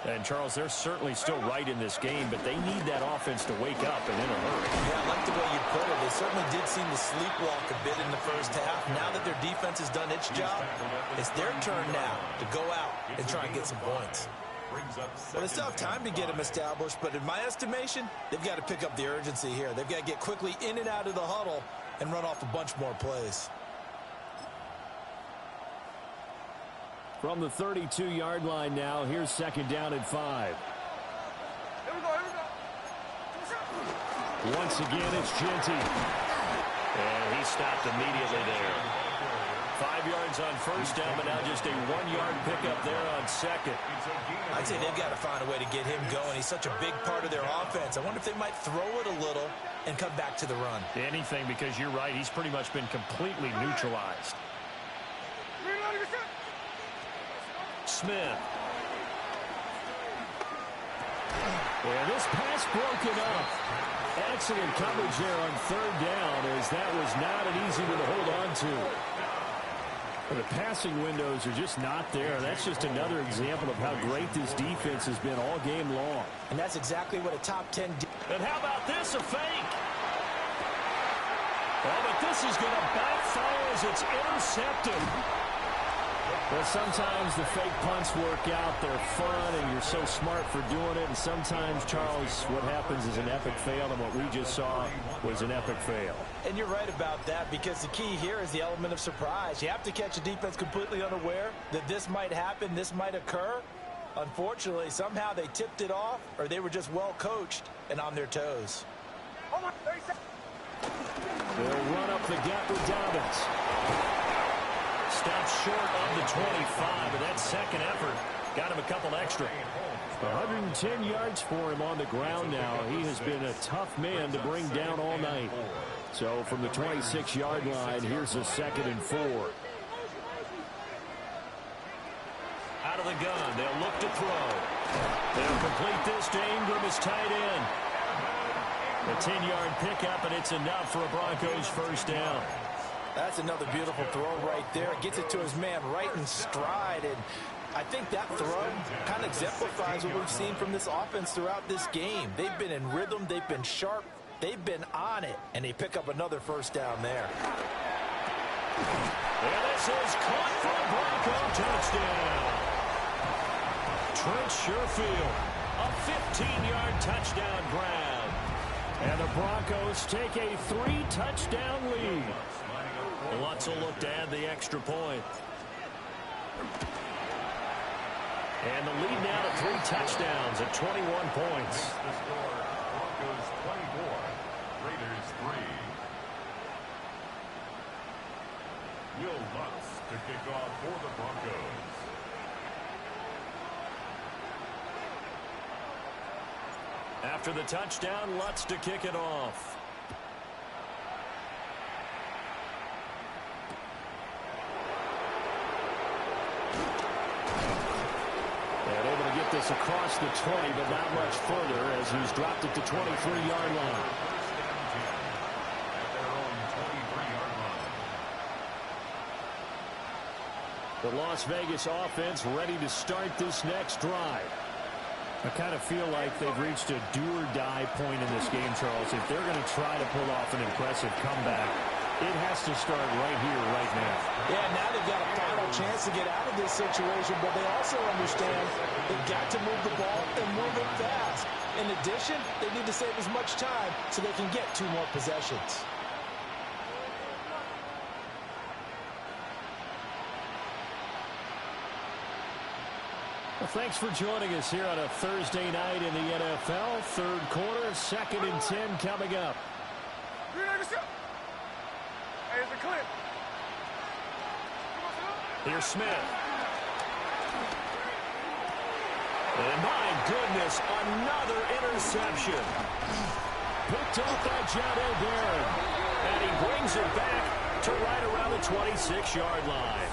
[SPEAKER 1] And, Charles, they're certainly still right in this game, but they need that offense to wake up and in a hurry.
[SPEAKER 3] Yeah, I like the way you put it. They certainly did seem to sleepwalk a bit in the first half. Now that their defense has done its job, it's their turn now to go out and try and get some points. Well, they still have time to get them established, but in my estimation, they've got to pick up the urgency here. They've got to get quickly in and out of the huddle and run off a bunch more plays.
[SPEAKER 1] From the 32-yard line now, here's 2nd down and 5.
[SPEAKER 5] Here we go, here we go.
[SPEAKER 1] Once again, it's Genty. And he stopped immediately there. 5 yards on first down, but now just a 1-yard pickup there on second.
[SPEAKER 3] I'd say they've got to find a way to get him going. He's such a big part of their offense. I wonder if they might throw it a little and come back to the run.
[SPEAKER 1] Anything, because you're right, he's pretty much been completely neutralized. Smith. And this pass broken up. Excellent coverage there on 3rd down, as that was not an easy one to hold on to. The passing windows are just not there. That's just another example of how great this defense has been all game long.
[SPEAKER 3] And that's exactly what a top 10...
[SPEAKER 1] And how about this, a fake? Oh, but this is going to backfire as it's intercepted. Well, sometimes the fake punts work out. They're fun, and you're so smart for doing it. And sometimes, Charles, what happens is an epic fail, and what we just saw was an epic fail.
[SPEAKER 3] And you're right about that, because the key here is the element of surprise. You have to catch a defense completely unaware that this might happen, this might occur. Unfortunately, somehow they tipped it off, or they were just well coached and on their toes.
[SPEAKER 1] They'll run up the gut with Dobbins. Stops short of the 25, but that second effort got him a couple extra. 110 yards for him on the ground now. He has been a tough man to bring down all night. So from the 26-yard line, here's a 2nd and 4. Out of the gun, they'll look to throw. They'll complete this to Ingram as tight end. A 10-yard pickup, and it's enough for a Broncos 1st down.
[SPEAKER 4] That's another beautiful throw right there. Gets it to his man right in stride. And I think that throw kind of exemplifies what we've seen from this offense throughout this game. They've been in rhythm. They've been sharp. They've been on it. And they pick up another 1st down there.
[SPEAKER 1] And this is caught for a Bronco touchdown. Trent Sherfield, a 15-yard touchdown grab. And the Broncos take a 3-touchdown lead. Lutz will look to add the extra point. And the lead now to 3 touchdowns at 21 points.
[SPEAKER 2] The score, Broncos 24, Raiders 3. Will Lutz to kick off for the Broncos.
[SPEAKER 1] After the touchdown, Lutz to kick it off. This across the 20, but not much further as he's dropped it to 23-yard line. The Las Vegas offense ready to start this next drive. I kind of feel like they've reached a do-or-die point in this game, Charles. If they're going to try to pull off an impressive comeback, it has to start right here, right now.
[SPEAKER 4] Yeah, now they've got a final chance to get out of this situation, but they also understand they've got to move the ball and move it fast. In addition, they need to save as much time so they can get 2 more possessions.
[SPEAKER 1] Well, thanks for joining us here on a Thursday night in the NFL. Third quarter, 2nd and 10 coming up.
[SPEAKER 5] Hey, it's a clip.
[SPEAKER 1] Here's Smith. And my goodness, another interception. Picked off by Jahdae Barron. And he brings it back to right around the 26-yard line.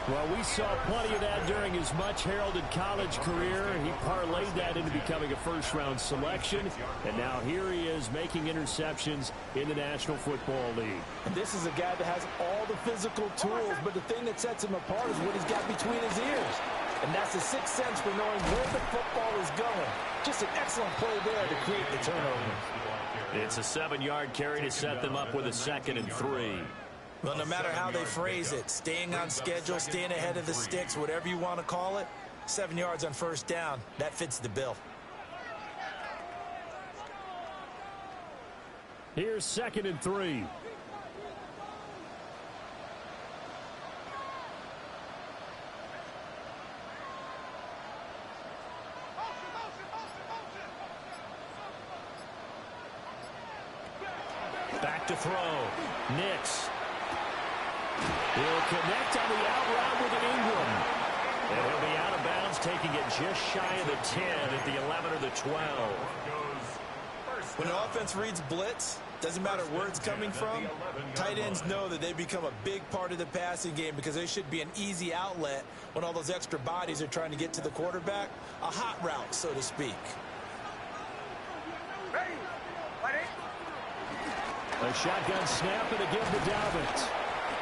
[SPEAKER 1] Well, we saw plenty of that during his much-heralded college career. He parlayed that into becoming a first-round selection. And now here he is making interceptions in the National Football League.
[SPEAKER 4] And this is a guy that has all the physical tools, but the thing that sets him apart is what he's got between his ears. And that's the sixth sense for knowing where the football is going. Just an excellent play there to create the turnover.
[SPEAKER 1] It's a 7-yard carry to set them up with a 2nd and 3.
[SPEAKER 3] Well, no matter how they phrase it, staying on schedule, staying ahead of the sticks, whatever you want to call it, 7 yards on first down, that fits the bill.
[SPEAKER 1] Here's 2nd and 3. Back to throw. Nix. He'll connect on the out route with an Ingram. And he'll be out of bounds, taking it just shy of the 10 at the 11 or the 12.
[SPEAKER 3] When the offense reads blitz, doesn't matter where it's coming from, tight ends know that they become a big part of the passing game because they should be an easy outlet when all those extra bodies are trying to get to the quarterback. A hot route, so to speak.
[SPEAKER 1] A shotgun snap and a give to Dobbins.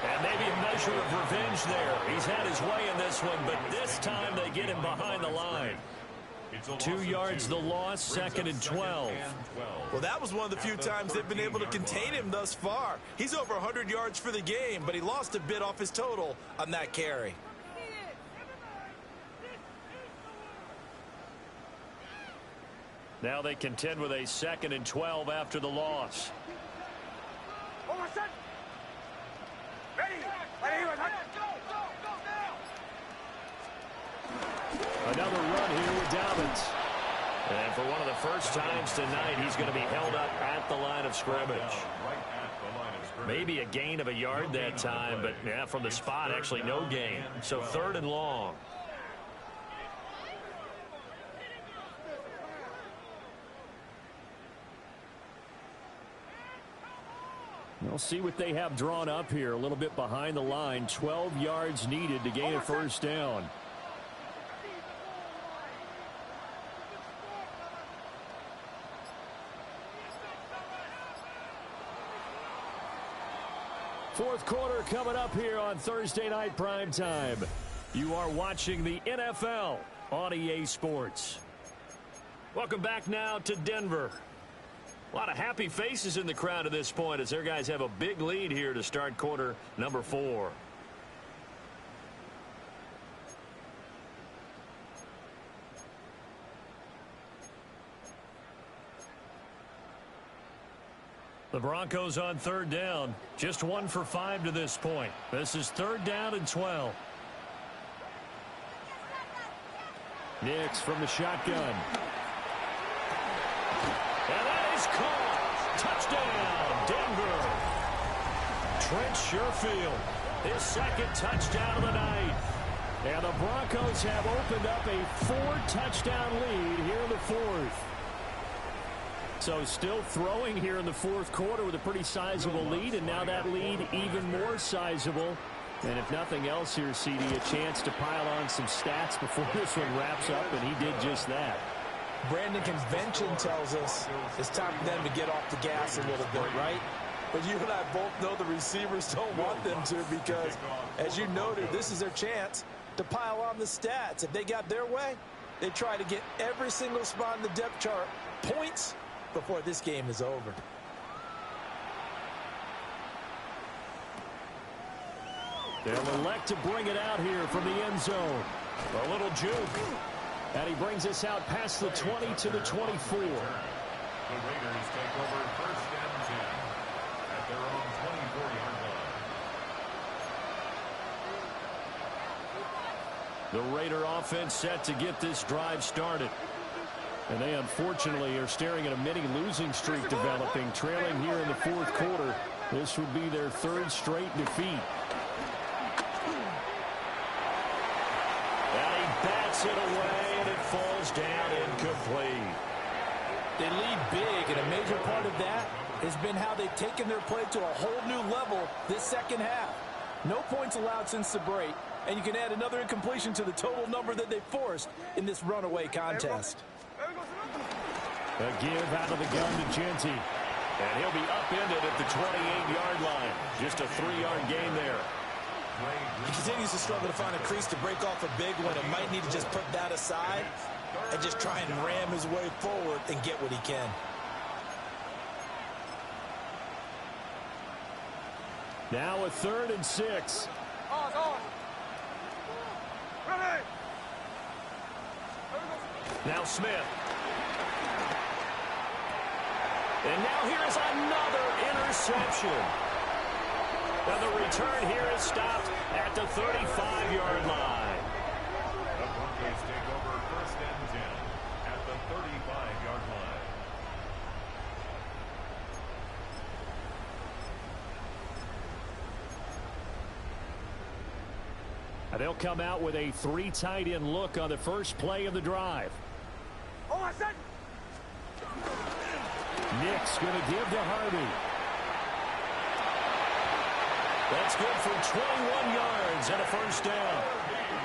[SPEAKER 1] And maybe a measure of revenge there. He's had his way in this one, but this time they get him behind the line. 2 yards the loss, 2nd and 12.
[SPEAKER 3] Well, that was one of the few times they've been able to contain him thus far. He's over 100 yards for the game, but he lost a bit off his total on that carry.
[SPEAKER 1] Now they contend with a 2nd and 12 after the loss. Another run here with Dobbins. And for one of the first times tonight, he's going to be held up at the line of scrimmage. Maybe a gain of a yard that time, but yeah, from the spot, actually no gain. So 3rd and long. We'll see what they have drawn up here. A little bit behind the line. 12 yards needed to gain a first down. Fourth quarter coming up here on Thursday Night Primetime. You are watching the NFL on EA Sports. Welcome back now to Denver. A lot of happy faces in the crowd at this point as their guys have a big lead here to start quarter number 4. The Broncos on 3rd down. Just 1 for 5 to this point. This is 3rd down and 12. Nix from the shotgun. And that is caught. Touchdown, Denver. Trent Sherfield, his 2nd touchdown of the night. And the Broncos have opened up a 4-touchdown lead here in the 4th. So still throwing here in the 4th quarter with a pretty sizable lead, and now that lead even more sizable. And if nothing else here, CD, a chance to pile on some stats before this one wraps up, and he did just that.
[SPEAKER 4] Brandon, convention tells us it's time for them to get off the gas a little bit, right? But you and I both know the receivers don't want them to because, as you noted, this is their chance to pile on the stats. If they got their way, they try to get every single spot in the depth chart points before this game is over.
[SPEAKER 1] They'll elect to bring it out here from the end zone. A little juke. And he brings us out past the 20 to the 24.
[SPEAKER 2] The Raiders take over 1st and 10 at their own 24-yard line.
[SPEAKER 1] The Raider offense set to get this drive started. And they unfortunately are staring at a mini losing streak developing, trailing here in the fourth quarter. This would be their third straight defeat. And he bats it away, and it falls down incomplete.
[SPEAKER 4] They lead big, and a major part of that has been how they've taken their play to a whole new level this second half. No points allowed since the break, and you can add another incompletion to the total number that they forced in this runaway contest.
[SPEAKER 1] A give out of the gun to Jeanty. And he'll be upended at the 28-yard line. Just a 3-yard gain there.
[SPEAKER 3] He continues to struggle to find a crease to break off a big one and might need to just put that aside and just try and ram his way forward and get what he can.
[SPEAKER 1] Now a 3rd and 6. Now Smith. And now here's another interception. And the return here is stopped at the 35-yard line.
[SPEAKER 2] The Broncos take over 1st and 10 at the 35-yard line.
[SPEAKER 1] And they'll come out with a 3 tight end look on the first play of the drive. Nick's going to give to Harvey. That's good for 21 yards and a first down.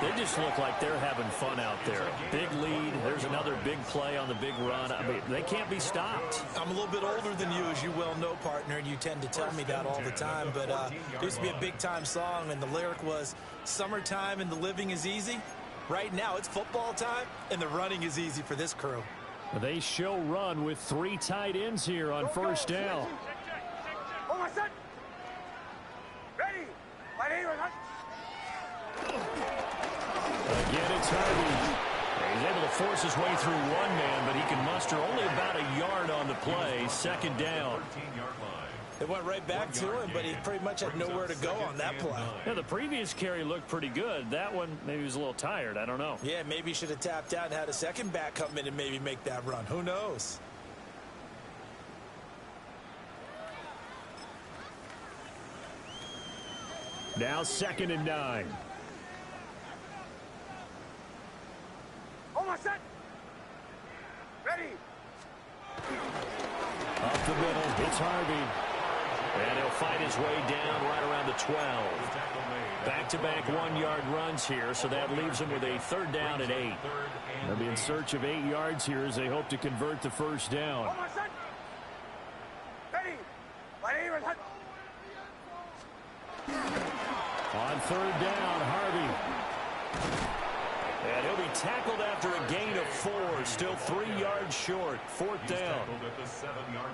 [SPEAKER 1] They just look like they're having fun out there. Big lead. There's another big play on the big run. I mean, they can't be stopped.
[SPEAKER 3] I'm a little bit older than you, as you well know, partner, and you tend to tell me that all the time. But it used to be a big-time song, and the lyric was, "Summertime and the living is easy." Right now, it's football time, and the running is easy for this crew.
[SPEAKER 1] They show run with 3 tight ends here on first down. Again, it's Harvey. He's able to force his way through one man, but he can muster only about a yard on the play. 2nd down.
[SPEAKER 2] 13-yard line.
[SPEAKER 3] It went right back to him, but he pretty much had nowhere to go on that play.
[SPEAKER 1] Yeah, the previous carry looked pretty good. That one, maybe he was a little tired. I don't know.
[SPEAKER 3] Yeah, maybe he should have tapped out and had a second back come in and maybe make that run. Who knows?
[SPEAKER 1] Now 2nd and 9. Up the middle, it's Harvey. And he'll fight his way down right around the 12. Back-to-back 1-yard runs here, so that leaves him with a 3rd down and 8. They'll be in search of 8 yards here as they hope to convert the first down. On 3rd down, Harvey. And he'll be tackled after a gain of 4. Still 3 yards short. 4th down.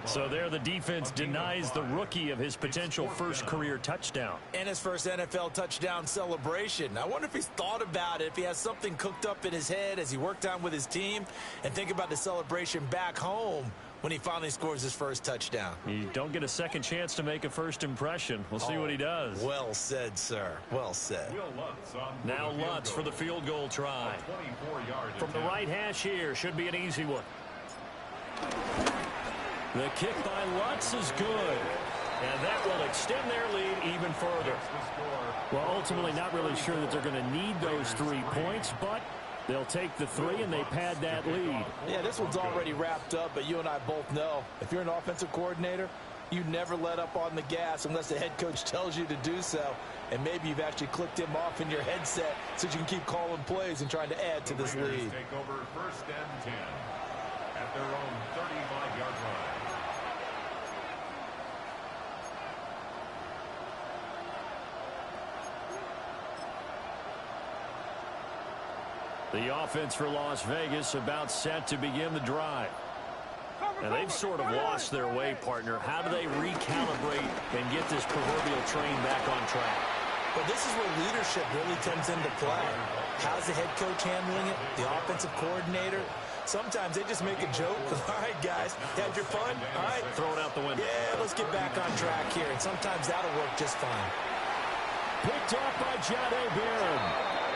[SPEAKER 1] So there the defense denies the rookie of his potential first career touchdown.
[SPEAKER 3] And his first NFL touchdown celebration. I wonder if he's thought about it, if he has something cooked up in his head as he worked on with his team, and think about the celebration back home when he finally scores his first touchdown.
[SPEAKER 1] You don't get a second chance to make a first impression. We'll see what he does.
[SPEAKER 3] Well said, sir. Well said.
[SPEAKER 1] Now Lutz for the field goal try. From the right hash here. Should be an easy one. The kick by Lutz is good. And that will extend their lead even further. Well, ultimately not really sure that they're going to need those 3 points, but they'll take the 3 and they pad that lead.
[SPEAKER 4] Yeah, this one's already wrapped up, but you and I both know if you're an offensive coordinator, you never let up on the gas unless the head coach tells you to do so. And maybe you've actually clicked him off in your headset so you can keep calling plays and trying to add to this lead.
[SPEAKER 2] Take over 1st and 10 at their own 35-yard line.
[SPEAKER 1] The offense for Las Vegas about set to begin the drive. And they've sort of lost their way, partner. How do they recalibrate and get this proverbial train back on track?
[SPEAKER 3] But this is where leadership really comes into play. How's the head coach handling it? The offensive coordinator? Sometimes they just make a joke. All right, guys, had your fun? All right.
[SPEAKER 1] Throw it out the window.
[SPEAKER 3] Yeah, let's get back on track here. And sometimes that'll work just fine.
[SPEAKER 1] Picked off by Jahdae Barron.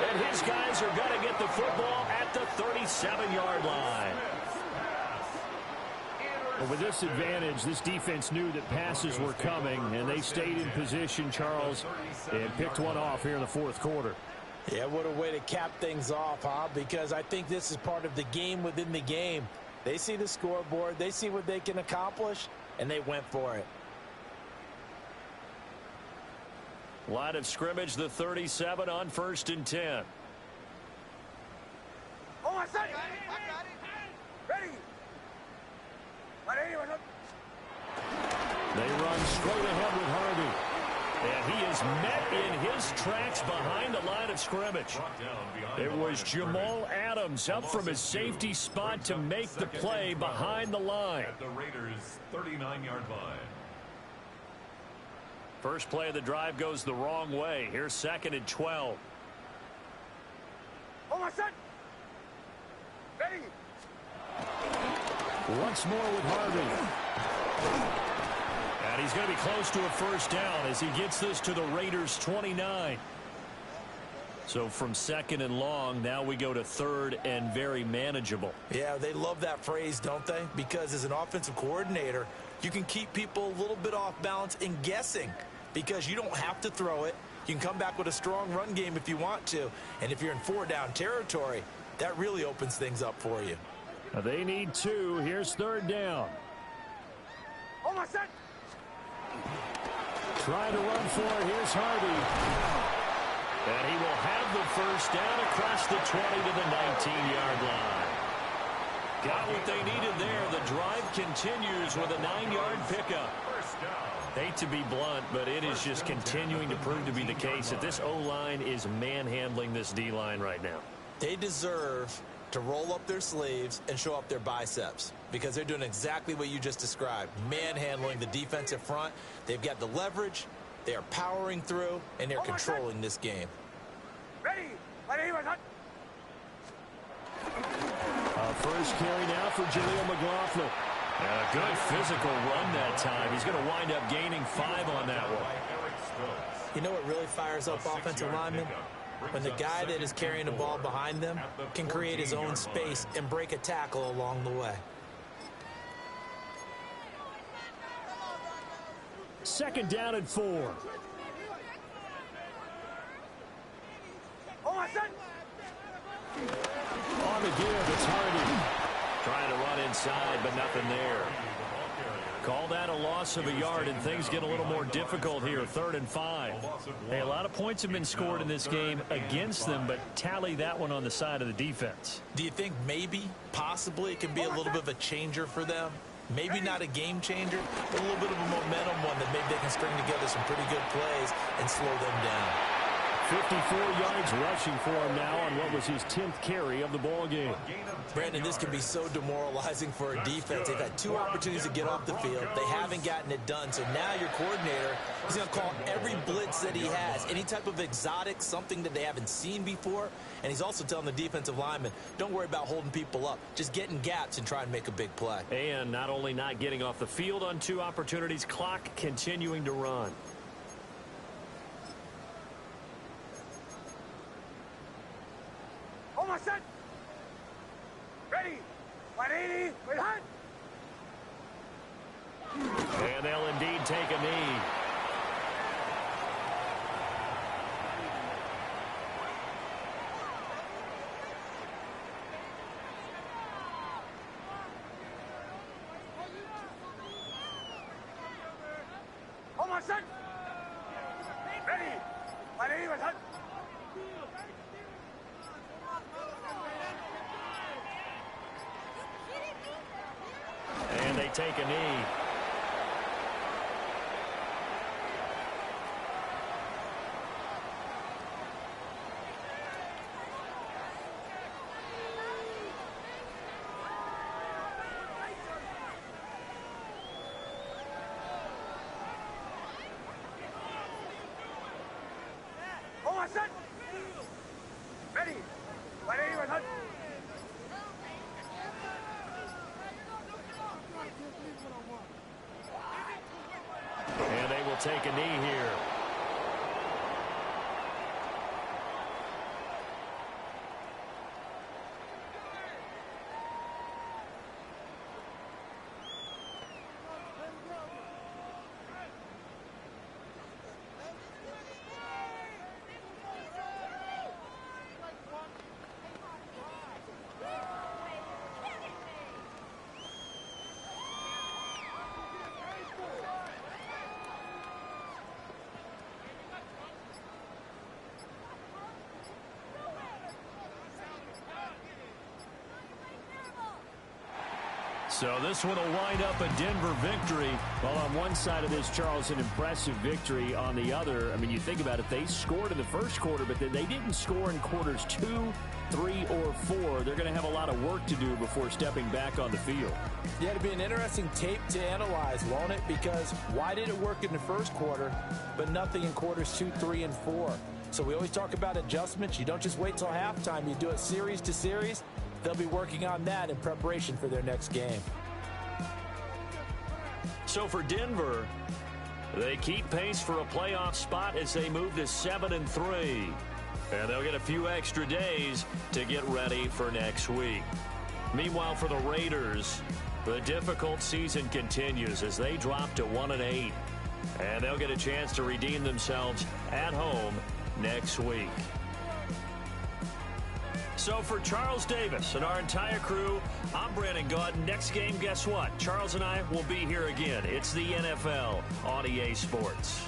[SPEAKER 1] And his guys are going to get the football at the 37-yard line.
[SPEAKER 2] Well,
[SPEAKER 1] with this advantage, this defense knew that passes were coming, and they stayed in position, Charles, and picked one off here in the fourth quarter.
[SPEAKER 4] Yeah, what a way to cap things off, huh? Because I think this is part of the game within the game. They see the scoreboard, they see what they can accomplish, and they went for it.
[SPEAKER 1] Line of scrimmage, the 37 on 1st and 10.
[SPEAKER 5] Oh, I said it. Ready.
[SPEAKER 1] They run straight ahead with Harvey. And he is met in his tracks behind the line of scrimmage. It was Jamal Adams up from his safety spot to make the play behind the line.
[SPEAKER 2] At the Raiders' 39-yard line.
[SPEAKER 1] First play of the drive goes the wrong way. Here's 2nd and 12.
[SPEAKER 5] Oh, I said. Ready.
[SPEAKER 1] Once more with Harvey. And he's going to be close to a first down as he gets this to the Raiders' 29. So from 2nd and long, now we go to 3rd and very manageable.
[SPEAKER 3] Yeah, they love that phrase, don't they? Because as an offensive coordinator, you can keep people a little bit off balance and guessing because you don't have to throw it. You can come back with a strong run game if you want to. And if you're in 4-down territory, that really opens things up for you.
[SPEAKER 1] Now they need 2. Here's 3rd down.
[SPEAKER 5] Oh, I said.
[SPEAKER 1] Trying to run for it. Here's Harvey. And he will have the first down across the 20 to the 19-yard line. Got what they needed there. The drive continues with a 9-yard pickup. Hate to be blunt, but it is just continuing to prove to be the case that this O-line is manhandling this D-line right now.
[SPEAKER 3] They deserve to roll up their sleeves and show up their biceps because they're doing exactly what you just described, manhandling the defensive front. They've got the leverage, they are powering through, and they're controlling this game.
[SPEAKER 5] Ready.
[SPEAKER 1] First carry now for Jaleel McLaughlin. A good physical run that time. He's going to wind up gaining 5 on that one.
[SPEAKER 3] You know what really fires up offensive linemen? When the guy that is carrying the ball behind them can create his own space and break a tackle along the way.
[SPEAKER 1] 2nd down and 4.
[SPEAKER 5] Oh, I said.
[SPEAKER 1] On the give, it's Hardy. Trying to run inside, but nothing there. Call that a loss of a yard, and things get a little more difficult here. 3rd and 5. Hey, a lot of points have been scored in this game against them, but tally that one on the side of the defense.
[SPEAKER 3] Do you think maybe, possibly, it can be a little bit of a changer for them? Maybe not a game changer, but a little bit of a momentum one that maybe they can string together some pretty good plays and slow them down.
[SPEAKER 1] 54 yards rushing for him now on what was his 10th carry of the ball game.
[SPEAKER 3] Brandon, this can be so demoralizing for a defense. They've had 2 opportunities to get off the field. They haven't gotten it done. So now your coordinator is going to call every blitz that he has, any type of exotic, something that they haven't seen before. And he's also telling the defensive lineman, don't worry about holding people up. Just get in gaps and try and make a big play.
[SPEAKER 1] And not only not getting off the field on 2 opportunities, clock continuing to run.
[SPEAKER 5] Oh, I said. Ready. 180. Wait, hunt.
[SPEAKER 1] And they'll indeed take a knee.
[SPEAKER 5] Oh, I said. Ready. 180. Wait, hunt.
[SPEAKER 1] And they take a knee.
[SPEAKER 5] Oh, I said. Ready. 180. Wait, hunt.
[SPEAKER 1] And they will take a knee here. So this one will wind up a Denver victory.
[SPEAKER 6] Well, on one side of this, Charles, an impressive victory. On the other, I mean, you think about it, they scored in the first quarter, but then they didn't score in quarters 2, 3, or 4. They're going to have a lot of work to do before stepping back on the field.
[SPEAKER 4] Yeah, it'll be an interesting tape to analyze, won't it? Because why did it work in the first quarter, but nothing in quarters 2, 3, and 4? So we always talk about adjustments. You don't just wait till halftime. You do it series to series. They'll be working on that in preparation for their next game.
[SPEAKER 1] So for Denver, they keep pace for a playoff spot as they move to 7-3. And they'll get a few extra days to get ready for next week. Meanwhile, for the Raiders, the difficult season continues as they drop to 1-8. And they'll get a chance to redeem themselves at home next week. So for Charles Davis and our entire crew, I'm Brandon Gaudin. Next game, guess what? Charles and I will be here again. It's the NFL on EA Sports.